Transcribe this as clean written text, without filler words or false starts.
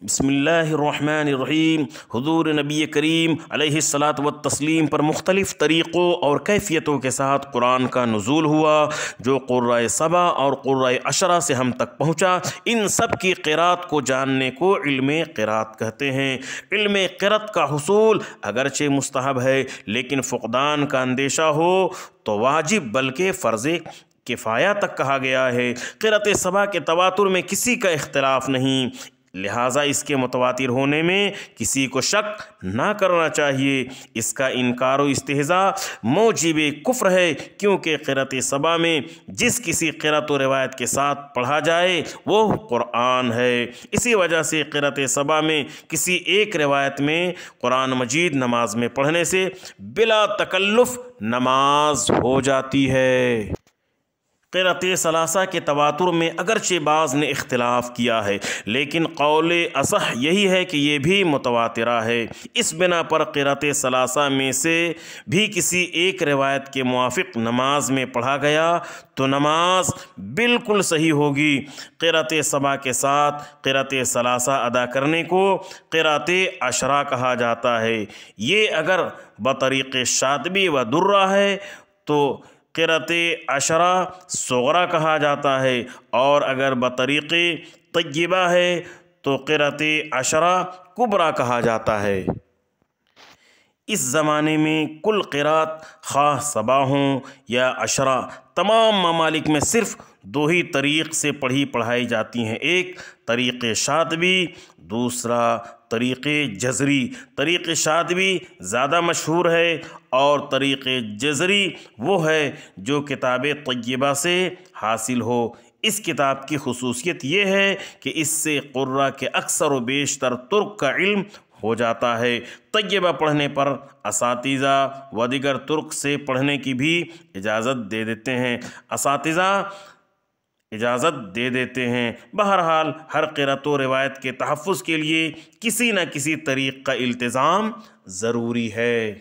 بسم اللہ الرحمن الرحیم۔ حضور نبی کریم علیہ الصلاۃ والتسلیم پر مختلف طریقوں اور کیفیتوں کے ساتھ قرآن کا نزول ہوا جو قرۂ سبا اور قرۂ عشرہ سے ہم تک پہنچا۔ ان سب کی قرات کو جاننے کو علم قرات کہتے ہیں۔ علم قرات کا حصول اگرچہ مستحب ہے، لیکن فقدان کا اندیشہ ہو تو واجب بلکہ فرض کفایہ تک کہا گیا ہے۔ قرات سبا کے تواتر میں کسی کا اختلاف نہیں، لہٰذا اس کے متواتر ہونے میں کسی کو شک نہ کرنا چاہیے۔ اس کا انکار و استہزاء موجب کفر ہے، کیونکہ قرات سبا میں جس کسی قرات و روایت کے ساتھ پڑھا جائے وہ قرآن ہے۔ اسی وجہ سے قرات سبا میں کسی ایک روایت میں قرآن مجید نماز میں پڑھنے سے بلا تکلف نماز ہو جاتی ہے۔ قرات ثلاثہ کے تواتر میں اگرچہ بعض نے اختلاف کیا ہے، لیکن قول اصح یہی ہے کہ یہ بھی متواترہ ہے۔ اس بنا پر قرات ثلاثہ میں سے بھی کسی ایک روایت کے موافق نماز میں پڑھا گیا تو نماز بالکل صحیح ہوگی۔ قرات سبا کے ساتھ قرات ثلاثہ ادا کرنے کو قرات عشرہ کہا جاتا ہے۔ یہ اگر بطریق شاطبی و درہ ہے تو قرات عشرہ صغریٰ کہا جاتا ہے، اور اگر بطریق طیبہ ہے تو قرات عشرہ کبریٰ کہا جاتا ہے۔ اس زمانے میں کل قرات خواہ سبا ہوں یا عشرہ، تمام ممالک میں صرف دو ہی طریق سے پڑھائی جاتی ہیں، ایک طریق شاطبی، دوسرا طریق جزری۔ طریق شاطبی زیادہ مشہور ہے اور طریق جزری وہ ہے جو کتاب طیبہ سے حاصل ہو۔ اس کتاب کی خصوصیت یہ ہے کہ اس سے قراء کے اکثر و بیشتر ترک کا علم ہو جاتا ہے۔ طیبہ پڑھنے پر اساتذہ و دیگر ترک سے پڑھنے کی بھی اجازت دے دیتے ہیں۔ بہرحال ہر قرات و روایت کے تحفظ کے لیے کسی نہ کسی طریق کا التزام ضروری ہے۔